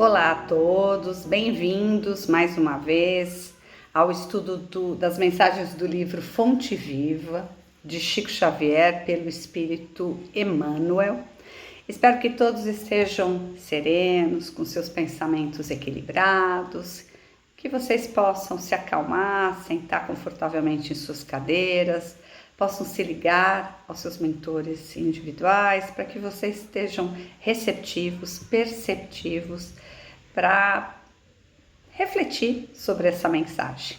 Olá a todos, bem-vindos mais uma vez ao estudo das mensagens do livro Fonte Viva, de Chico Xavier, pelo Espírito Emmanuel. Espero que todos estejam serenos, com seus pensamentos equilibrados, que vocês possam se acalmar, sentar confortavelmente em suas cadeiras, possam se ligar aos seus mentores individuais, para que vocês estejam receptivos, perceptivos, para refletir sobre essa mensagem.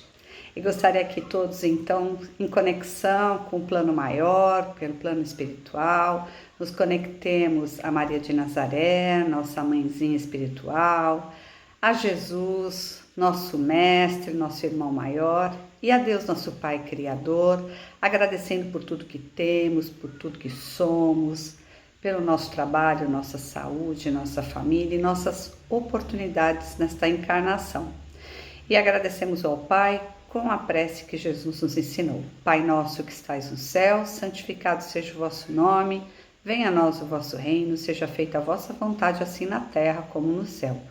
E gostaria que todos, então, em conexão com o plano maior, pelo plano espiritual, nos conectemos a Maria de Nazaré, nossa mãezinha espiritual, a Jesus, nosso mestre, nosso irmão maior, e a Deus, nosso Pai Criador, agradecendo por tudo que temos, por tudo que somos, pelo nosso trabalho, nossa saúde, nossa família e nossas oportunidades nesta encarnação. E agradecemos ao Pai com a prece que Jesus nos ensinou. Pai nosso que estais no céu, santificado seja o vosso nome, venha a nós o vosso reino, seja feita a vossa vontade, assim na terra como no céu.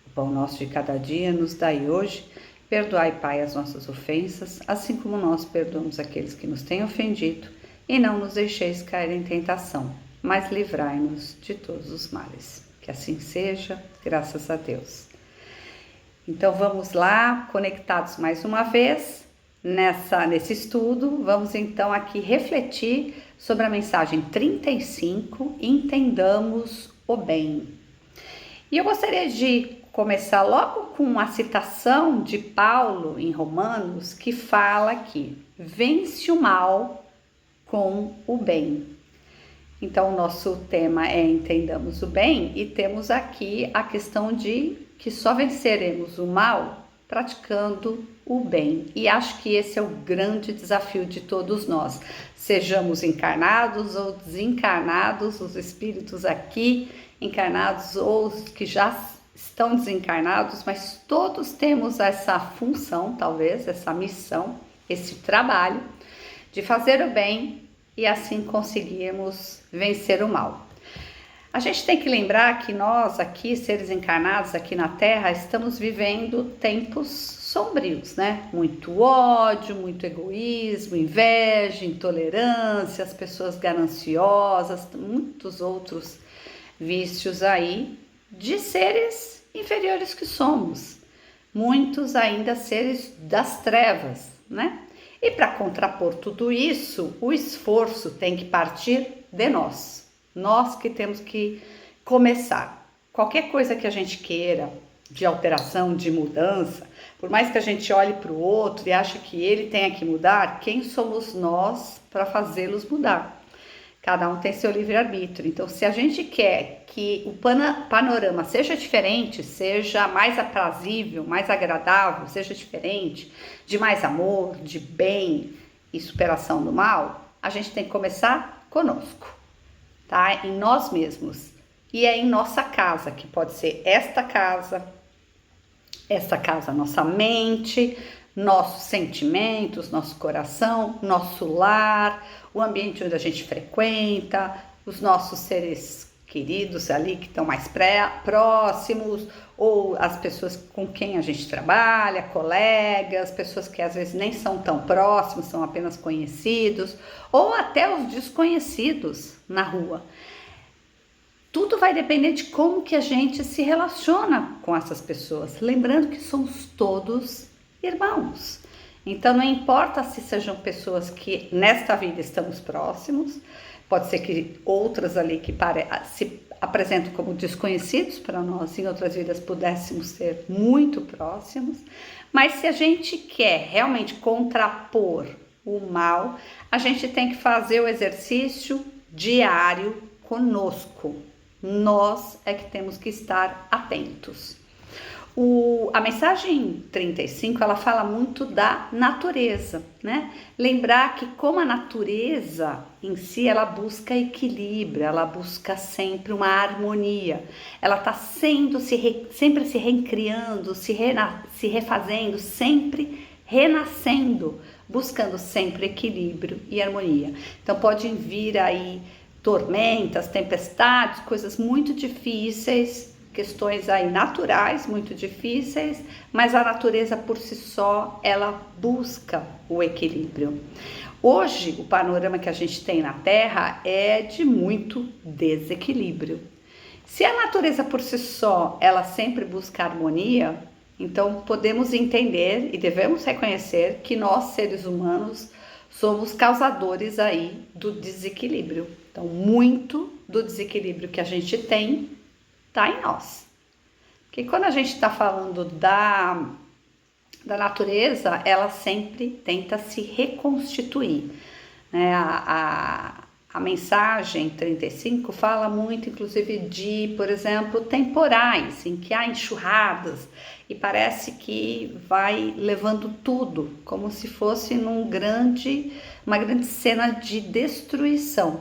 O pão nosso de cada dia nos dai hoje, perdoai, Pai, as nossas ofensas, assim como nós perdoamos aqueles que nos têm ofendido, e não nos deixeis cair em tentação, mas livrai-nos de todos os males. Que assim seja, graças a Deus. Então vamos lá, conectados mais uma vez nesse estudo, vamos então aqui refletir sobre a mensagem 35, entendamos o bem. E eu gostaria de começar logo com uma citação de Paulo em Romanos, que fala que vence o mal com o bem. Então, o nosso tema é entendamos o bem e temos aqui a questão de que só venceremos o mal praticando o bem. E acho que esse é o grande desafio de todos nós, sejamos encarnados ou desencarnados, os espíritos aqui encarnados ou os que já estão desencarnados, mas todos temos essa função, talvez, essa missão, esse trabalho de fazer o bem e assim conseguirmos vencer o mal. A gente tem que lembrar que nós aqui, seres encarnados aqui na Terra, estamos vivendo tempos sombrios, né? Muito ódio, muito egoísmo, inveja, intolerância, as pessoas gananciosas, muitos outros vícios aí de seres inferiores que somos. Muitos ainda seres das trevas, né? E para contrapor tudo isso, o esforço tem que partir de nós. Nós que temos que começar. Qualquer coisa que a gente queira, de alteração, de mudança, por mais que a gente olhe para o outro e ache que ele tenha que mudar, quem somos nós para fazê-los mudar? Cada um tem seu livre-arbítrio. Então, se a gente quer que o panorama seja diferente, seja mais aprazível, mais agradável, seja diferente, de mais amor, de bem e superação do mal, a gente tem que começar conosco, tá? Em nós mesmos. E é em nossa casa, que pode ser esta casa, nossa mente, nossos sentimentos, nosso coração, nosso lar, o ambiente onde a gente frequenta, os nossos seres queridos ali que estão mais próximos, ou as pessoas com quem a gente trabalha, colegas, pessoas que às vezes nem são tão próximos, são apenas conhecidos, ou até os desconhecidos na rua. Tudo vai depender de como que a gente se relaciona com essas pessoas, lembrando que somos todos irmãos. Então não importa se sejam pessoas que nesta vida estamos próximos, pode ser que outras ali que se apresentam como desconhecidos para nós, em outras vidas pudéssemos ser muito próximos, mas se a gente quer realmente contrapor o mal, a gente tem que fazer o exercício diário conosco. Nós é que temos que estar atentos. A mensagem 35, ela fala muito da natureza, né? Lembrar que como a natureza em si, ela busca equilíbrio, ela busca sempre uma harmonia. Ela está sempre se recriando, se refazendo, sempre renascendo, buscando sempre equilíbrio e harmonia. Então podem vir aí tormentas, tempestades, coisas muito difíceis questões aí naturais muito difíceis, mas a natureza por si só, ela busca o equilíbrio. Hoje, o panorama que a gente tem na Terra é de muito desequilíbrio. Se a natureza por si só, ela sempre busca harmonia, então podemos entender e devemos reconhecer que nós, seres humanos, somos causadores aí do desequilíbrio. Então, muito do desequilíbrio que a gente tem está em nós. Porque quando a gente está falando da natureza, ela sempre tenta se reconstituir, né? A mensagem 35 fala muito, inclusive, de, por exemplo, temporais, em que há enxurradas e parece que vai levando tudo, como se fosse uma grande cena de destruição.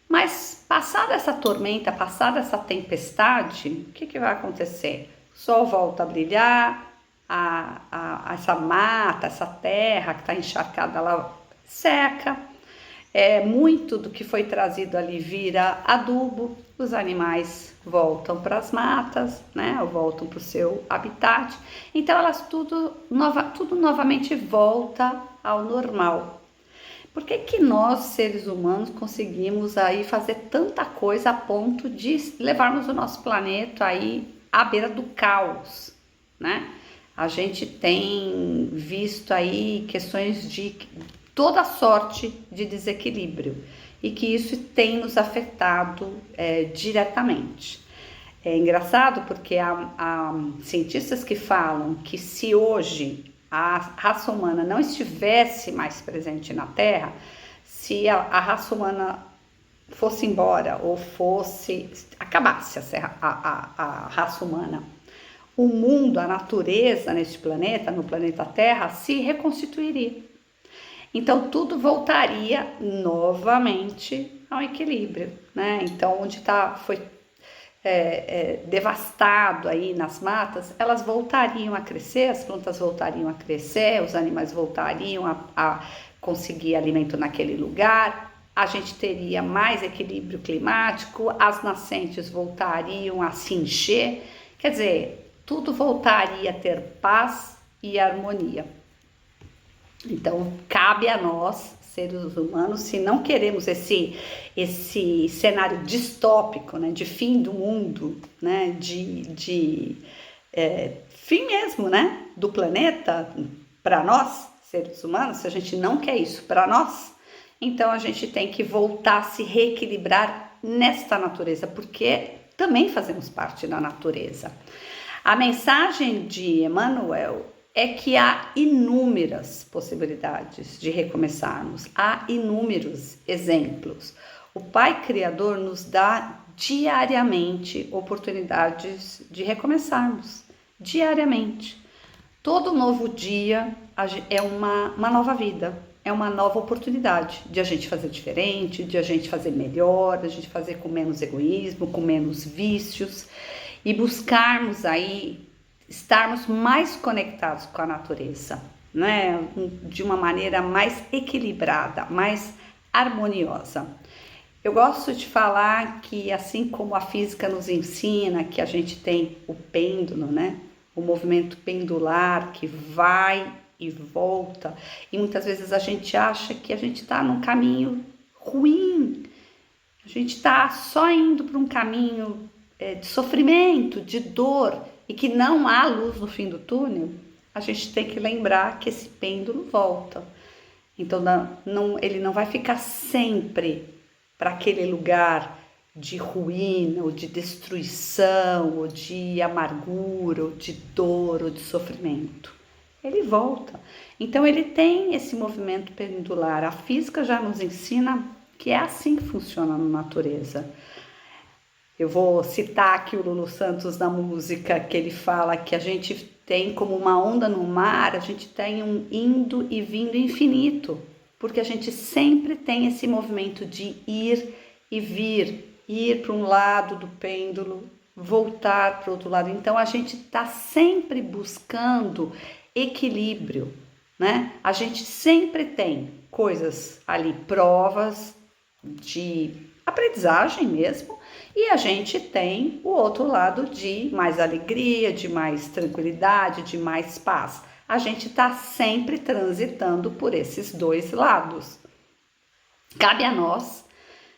Mas passada essa tormenta, passada essa tempestade, o que vai acontecer? O sol volta a brilhar, essa mata, essa terra que está encharcada, ela seca. Muito do que foi trazido ali vira adubo, os animais voltam para as matas, né? Voltam para o seu habitat. Então elas tudo novamente volta ao normal. Por que nós, seres humanos, conseguimos aí fazer tanta coisa a ponto de levarmos o nosso planeta aí à beira do caos, né? A gente tem visto aí questões de toda sorte de desequilíbrio e que isso tem nos afetado diretamente. É engraçado porque há cientistas que falam que se hoje a raça humana não estivesse mais presente na Terra, se a raça humana fosse embora ou acabasse a raça humana, o mundo, a natureza neste planeta, no planeta Terra, se reconstituiria. Então tudo voltaria novamente ao equilíbrio, né? Então onde foi devastado aí nas matas, elas voltariam a crescer, as plantas voltariam a crescer, os animais voltariam a conseguir alimento naquele lugar, a gente teria mais equilíbrio climático, as nascentes voltariam a se encher, quer dizer, tudo voltaria a ter paz e harmonia. Então, cabe a nós, seres humanos, se não queremos esse cenário distópico, né, de fim do mundo, né, de fim mesmo, né, do planeta, para nós, seres humanos, se a gente não quer isso para nós, então a gente tem que voltar a se reequilibrar nesta natureza, porque também fazemos parte da natureza. A mensagem de Emmanuel é que há inúmeras possibilidades de recomeçarmos, há inúmeros exemplos. O Pai Criador nos dá diariamente oportunidades de recomeçarmos, diariamente. Todo novo dia é uma nova vida, é uma nova oportunidade de a gente fazer diferente, de a gente fazer melhor, de a gente fazer com menos egoísmo, com menos vícios e buscarmos aí estarmos mais conectados com a natureza, né? De uma maneira mais equilibrada, mais harmoniosa. Eu gosto de falar que assim como a física nos ensina que a gente tem o pêndulo, né? O movimento pendular que vai e volta, e muitas vezes a gente acha que a gente está num caminho ruim, a gente está só indo para um caminho de sofrimento, de dor, e que não há luz no fim do túnel, a gente tem que lembrar que esse pêndulo volta. Então ele não vai ficar sempre para aquele lugar de ruína, ou de destruição, ou de amargura, ou de dor, ou de sofrimento. Ele volta. Então ele tem esse movimento pendular. A física já nos ensina que é assim que funciona na natureza. Eu vou citar aqui o Lulu Santos na música, que ele fala que a gente tem como uma onda no mar, a gente tem um indo e vindo infinito, porque a gente sempre tem esse movimento de ir e vir, ir para um lado do pêndulo, voltar para o outro lado. Então a gente está sempre buscando equilíbrio, né? A gente sempre tem coisas ali, provas de aprendizagem mesmo, e a gente tem o outro lado de mais alegria, de mais tranquilidade, de mais paz. A gente está sempre transitando por esses dois lados. Cabe a nós,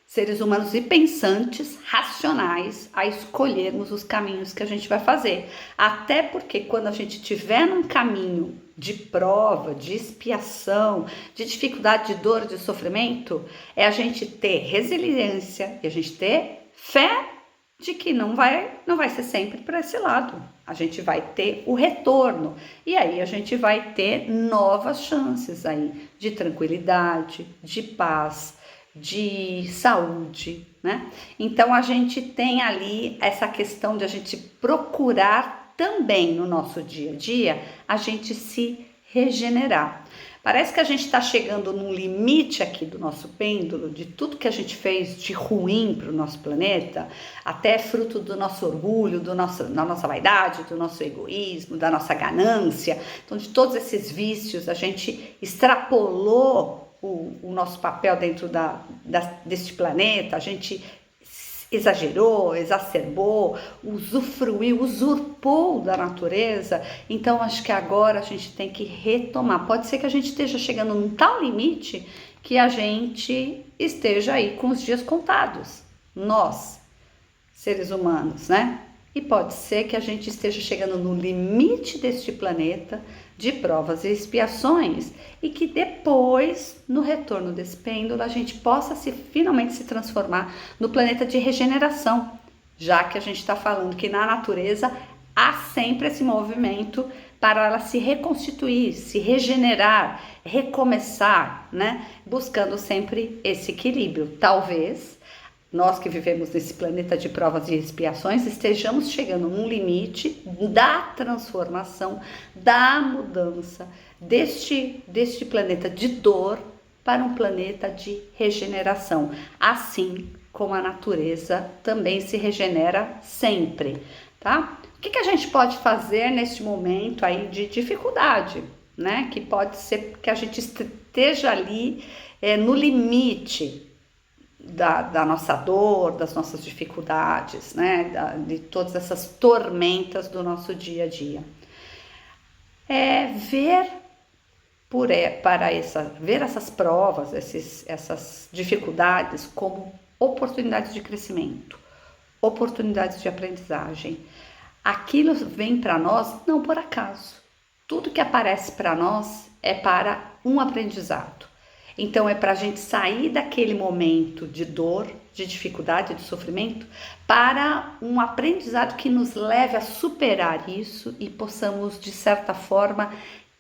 seres humanos e pensantes, racionais, a escolhermos os caminhos que a gente vai fazer. Até porque quando a gente estiver num caminho de prova, de expiação, de dificuldade, de dor, de sofrimento, é a gente ter resiliência e a gente ter fé de que não vai ser sempre para esse lado. A gente vai ter o retorno e aí a gente vai ter novas chances aí de tranquilidade, de paz, de saúde, né? Então a gente tem ali essa questão de a gente procurar também no nosso dia a dia a gente se regenerar. Parece que a gente está chegando num limite aqui do nosso pêndulo, de tudo que a gente fez de ruim para o nosso planeta, até fruto do nosso orgulho, da nossa vaidade, do nosso egoísmo, da nossa ganância. Então, de todos esses vícios, a gente extrapolou o nosso papel dentro deste planeta, a gente exagerou, exacerbou, usufruiu, usurpou da natureza. Então acho que agora a gente tem que retomar. Pode ser que a gente esteja chegando num tal limite que a gente esteja aí com os dias contados, nós, seres humanos, né? E pode ser que a gente esteja chegando no limite deste planeta de provas e expiações e que depois, no retorno desse pêndulo, a gente possa finalmente se transformar no planeta de regeneração, já que a gente está falando que na natureza há sempre esse movimento para ela se reconstituir, se regenerar, recomeçar, né? Buscando sempre esse equilíbrio. Talvez nós que vivemos nesse planeta de provas e expiações estejamos chegando num limite da transformação, da mudança deste planeta de dor para um planeta de regeneração, assim como a natureza também se regenera sempre, tá? O que a gente pode fazer neste momento aí de dificuldade, né? Que pode ser que a gente esteja ali no limite da nossa dor, das nossas dificuldades, né? De todas essas tormentas do nosso dia a dia. Ver essas provas, essas dificuldades como oportunidades de crescimento, oportunidades de aprendizagem. Aquilo vem para nós não por acaso. Tudo que aparece para nós é para um aprendizado. Então é para a gente sair daquele momento de dor, de dificuldade, de sofrimento, para um aprendizado que nos leve a superar isso e possamos, de certa forma,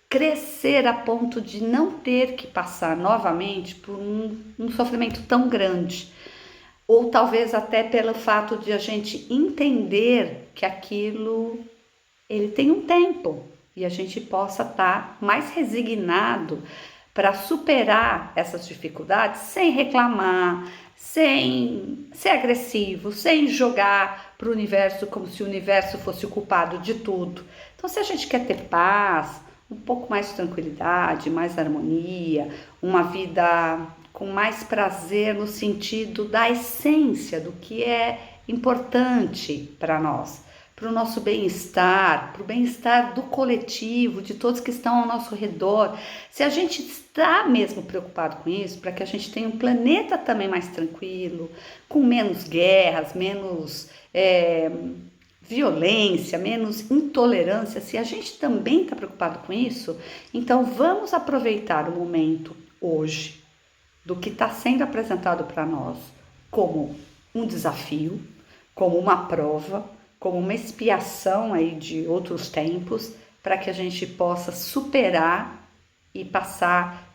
crescer a ponto de não ter que passar novamente por um sofrimento tão grande. Ou talvez até pelo fato de a gente entender que aquilo ele tem um tempo e a gente possa estar mais resignado para superar essas dificuldades sem reclamar, sem ser agressivo, sem jogar para o universo como se o universo fosse o culpado de tudo. Então, se a gente quer ter paz, um pouco mais de tranquilidade, mais harmonia, uma vida com mais prazer no sentido da essência do que é importante para nós, para o nosso bem-estar, para o bem-estar do coletivo, de todos que estão ao nosso redor. Se a gente está mesmo preocupado com isso, para que a gente tenha um planeta também mais tranquilo, com menos guerras, menos violência, menos intolerância, se a gente também está preocupado com isso, então vamos aproveitar o momento hoje do que está sendo apresentado para nós como um desafio, como uma prova, como uma expiação aí de outros tempos, para que a gente possa superar e passar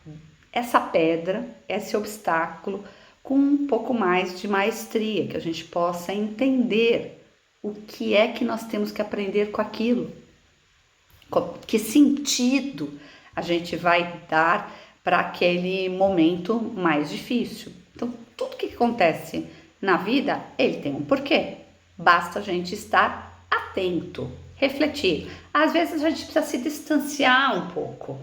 essa pedra, esse obstáculo, com um pouco mais de maestria, que a gente possa entender o que é que nós temos que aprender com aquilo, que sentido a gente vai dar para aquele momento mais difícil. Então, tudo que acontece na vida, ele tem um porquê. Basta a gente estar atento, refletir. Às vezes a gente precisa se distanciar um pouco,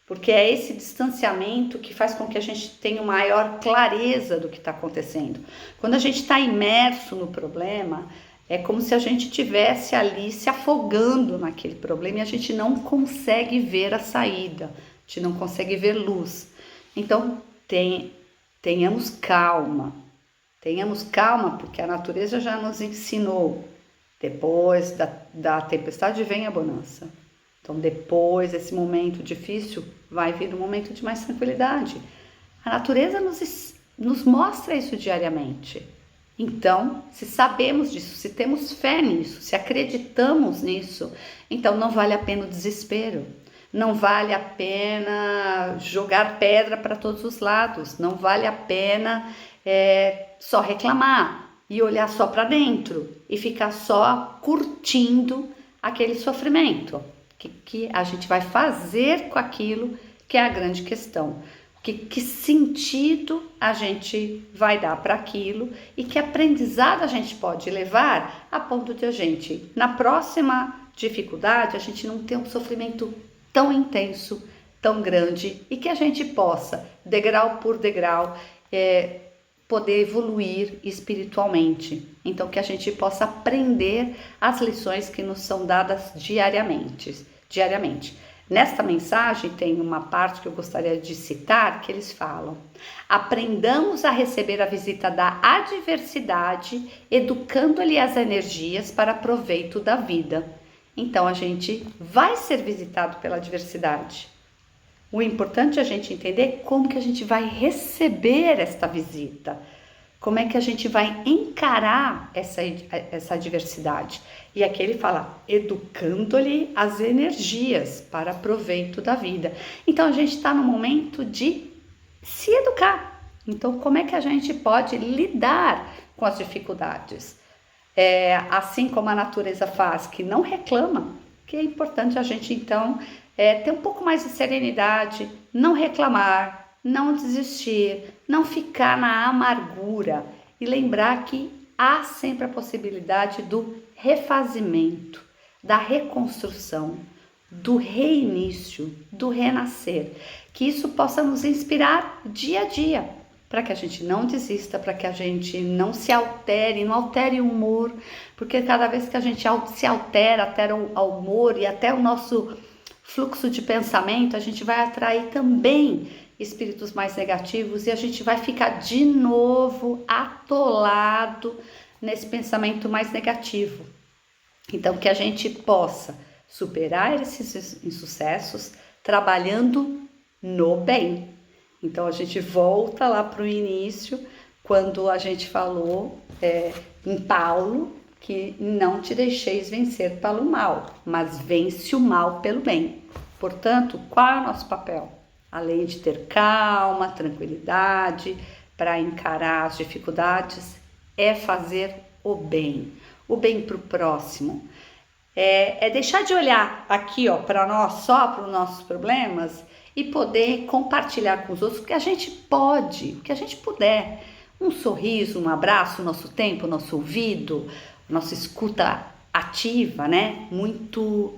porque é esse distanciamento que faz com que a gente tenha maior clareza do que está acontecendo. Quando a gente está imerso no problema, é como se a gente tivesse ali se afogando naquele problema e a gente não consegue ver a saída, a gente não consegue ver luz. Então, tenhamos calma, porque a natureza já nos ensinou. Depois da tempestade vem a bonança. Então, depois desse momento difícil, vai vir um momento de mais tranquilidade. A natureza nos mostra isso diariamente. Então, se sabemos disso, se temos fé nisso, se acreditamos nisso, então não vale a pena o desespero. Não vale a pena jogar pedra para todos os lados. Não vale a pena só reclamar e olhar só para dentro e ficar só curtindo aquele sofrimento. O que a gente vai fazer com aquilo que é a grande questão. Que sentido a gente vai dar para aquilo e que aprendizado a gente pode levar a ponto de a gente, na próxima dificuldade, a gente não ter um sofrimento tão intenso, tão grande e que a gente possa, degrau por degrau, poder evoluir espiritualmente. Então, que a gente possa aprender as lições que nos são dadas diariamente. Nesta mensagem tem uma parte que eu gostaria de citar, que eles falam: aprendamos a receber a visita da adversidade, educando-lhe as energias para proveito da vida. Então a gente vai ser visitado pela adversidade. O importante é a gente entender como que a gente vai receber esta visita. Como é que a gente vai encarar essa adversidade? E aqui ele fala, educando-lhe as energias para proveito da vida. Então, a gente está no momento de se educar. Então, como é que a gente pode lidar com as dificuldades? Assim como a natureza faz, que não reclama, que é importante a gente, então, ter um pouco mais de serenidade, não reclamar, não desistir, não ficar na amargura e lembrar que há sempre a possibilidade do refazimento, da reconstrução, do reinício, do renascer. Que isso possa nos inspirar dia a dia, para que a gente não desista, para que a gente não se altere, não altere o humor, porque cada vez que a gente se altera o humor e até o nosso fluxo de pensamento, a gente vai atrair também espíritos mais negativos e a gente vai ficar de novo atolado nesse pensamento mais negativo. Então, que a gente possa superar esses insucessos trabalhando no bem. Então, a gente volta lá para o início, quando a gente falou em Paulo, que não te deixeis vencer pelo mal, mas vence o mal pelo bem. Portanto, qual é o nosso papel? Além de ter calma, tranquilidade para encarar as dificuldades, é fazer o bem para o próximo. É deixar de olhar aqui para nós, só para os nossos problemas e poder compartilhar com os outros o que a gente pode, o que a gente puder. Um sorriso, um abraço, o nosso tempo, o nosso ouvido, nossa escuta ativa, né? Muito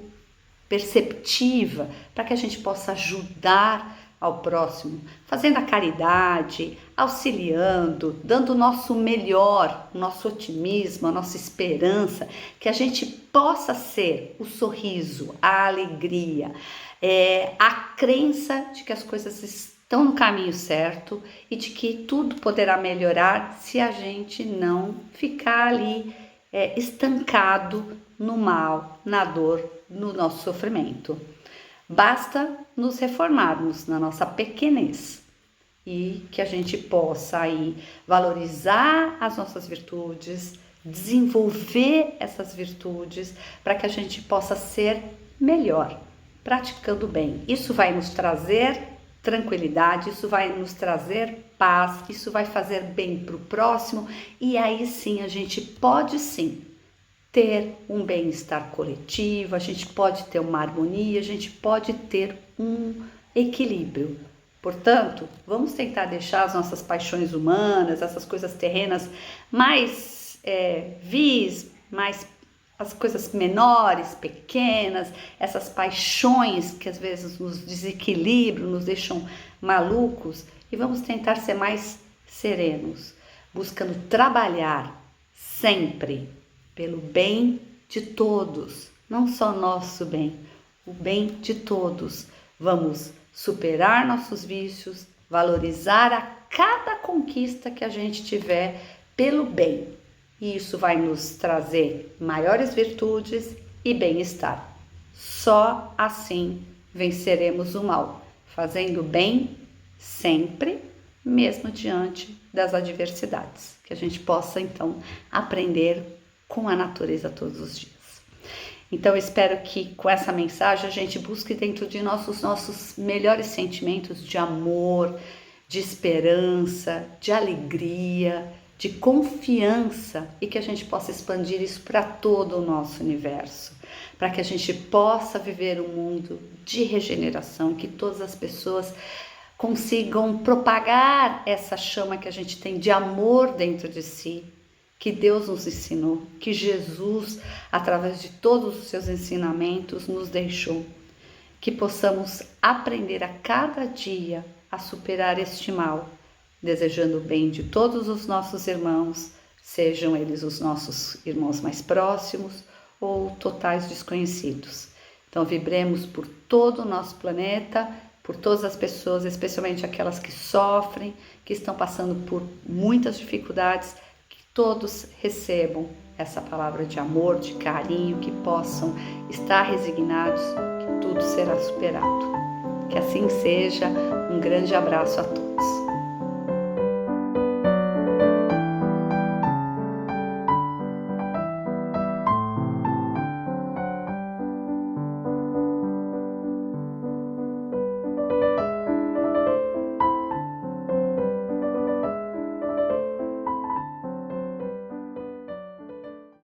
perceptiva, para que a gente possa ajudar ao próximo, fazendo a caridade, auxiliando, dando o nosso melhor, o nosso otimismo, a nossa esperança, que a gente possa ser o sorriso, a alegria, a crença de que as coisas estão no caminho certo e de que tudo poderá melhorar se a gente não ficar ali estancado no mal, na dor, no nosso sofrimento. Basta nos reformarmos na nossa pequenez e que a gente possa aí valorizar as nossas virtudes, desenvolver essas virtudes para que a gente possa ser melhor, praticando bem. Isso vai nos trazer tranquilidade, isso vai nos trazer paz, isso vai fazer bem para o próximo e aí sim a gente pode sim ter um bem-estar coletivo, a gente pode ter uma harmonia, a gente pode ter um equilíbrio. Portanto, vamos tentar deixar as nossas paixões humanas, essas coisas terrenas mais vis, mais as coisas menores, pequenas, essas paixões que às vezes nos desequilibram, nos deixam malucos, e vamos tentar ser mais serenos, buscando trabalhar sempre pelo bem de todos, não só nosso bem, o bem de todos. Vamos superar nossos vícios, valorizar a cada conquista que a gente tiver pelo bem. E isso vai nos trazer maiores virtudes e bem-estar. Só assim venceremos o mal, fazendo bem sempre, mesmo diante das adversidades. Que a gente possa, então, aprender com a natureza todos os dias. Então, eu espero que com essa mensagem a gente busque dentro de nossos melhores sentimentos de amor, de esperança, de alegria, de confiança, e que a gente possa expandir isso para todo o nosso universo, para que a gente possa viver um mundo de regeneração, que todas as pessoas consigam propagar essa chama que a gente tem de amor dentro de si, que Deus nos ensinou, que Jesus, através de todos os seus ensinamentos, nos deixou. Que possamos aprender a cada dia a superar este mal, desejando o bem de todos os nossos irmãos, sejam eles os nossos irmãos mais próximos ou totais desconhecidos. Então, vibremos por todo o nosso planeta, por todas as pessoas, especialmente aquelas que sofrem, que estão passando por muitas dificuldades, que todos recebam essa palavra de amor, de carinho, que possam estar resignados, que tudo será superado. Que assim seja. Um grande abraço a todos.